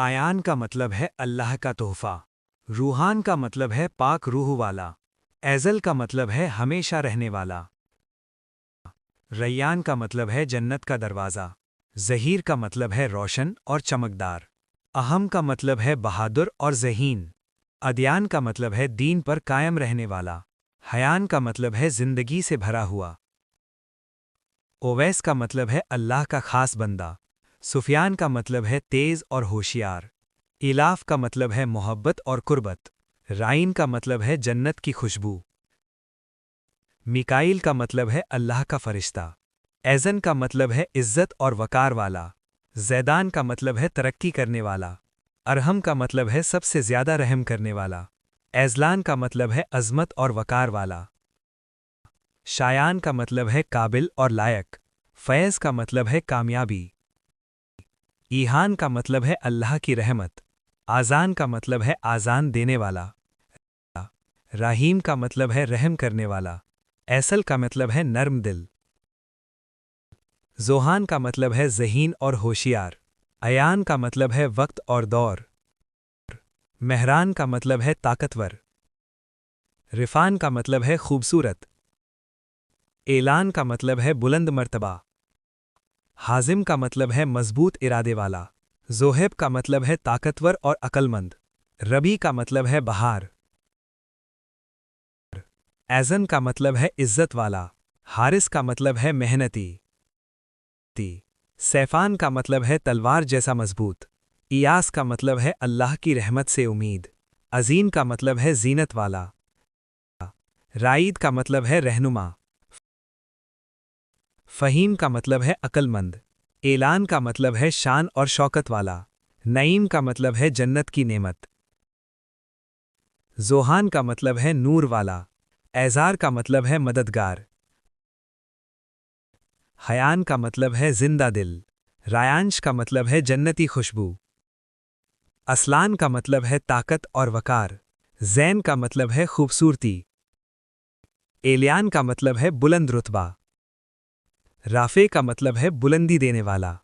آیان کا مطلب ہے اللہ کا تحفہ۔ روحان کا مطلب ہے پاک روح والا۔ ایزل کا مطلب ہے ہمیشہ رہنے والا۔ ریان کا مطلب ہے جنت کا دروازہ۔ ظہیر کا مطلب ہے روشن اور چمکدار۔ اہم کا مطلب ہے بہادر اور ذہین۔ ادیان کا مطلب ہے دین پر قائم رہنے والا۔ حیان کا مطلب ہے زندگی سے بھرا ہوا۔ اویس کا مطلب ہے اللہ کا خاص بندہ۔ سفیان کا مطلب ہے تیز اور ہوشیار۔ الاف کا مطلب ہے محبت اور قربت۔ رائن کا مطلب ہے جنت کی خوشبو۔ میکائیل کا مطلب ہے اللہ کا فرشتہ۔ ایزن کا مطلب ہے عزت اور وقار والا۔ زیدان کا مطلب ہے ترقی کرنے والا۔ ارحم کا مطلب ہے سب سے زیادہ رحم کرنے والا۔ ایزلان کا مطلب ہے عظمت اور وقار والا۔ شایان کا مطلب ہے قابل اور لائق۔ فیض کا مطلب ہے کامیابی۔ ایہان کا مطلب ہے اللہ کی رحمت۔ آزان کا مطلب ہے آزان دینے والا۔ رحیم کا مطلب ہے رحم کرنے والا۔ ایصل کا مطلب ہے نرم دل۔ ذوحان کا مطلب ہے ذہین اور ہوشیار۔ ایان کا مطلب ہے وقت اور دور۔ مہران کا مطلب ہے طاقتور۔ رفان کا مطلب ہے خوبصورت۔ اعلان کا مطلب ہے بلند مرتبہ۔ حازم کا مطلب ہے مضبوط ارادے والا۔ ذوہب کا مطلب ہے طاقتور اور عقل مند۔ ربی کا مطلب ہے بہار۔ ایزن کا مطلب ہے عزت والا۔ حارث کا مطلب ہے محنتی۔ سیفان کا مطلب ہے تلوار جیسا مضبوط۔ ایاس کا مطلب ہے اللہ کی رحمت سے امید۔ عظیم کا مطلب ہے زینت والا۔ رائد کا مطلب ہے رہنما۔ فہیم کا مطلب ہے عقل مند۔ اعلان کا مطلب ہے شان اور شوکت والا۔ نعیم کا مطلب ہے جنت کی نعمت۔ ذوحان کا مطلب ہے نور والا۔ ایزار کا مطلب ہے مددگار۔ حیان کا مطلب ہے زندہ دل۔ رایانش کا مطلب ہے جنتی خوشبو۔ اسلان کا مطلب ہے طاقت اور وقار۔ زین کا مطلب ہے خوبصورتی۔ ایلیان کا مطلب ہے بلند رتبہ۔ رافع کا مطلب ہے بلندی دینے والا۔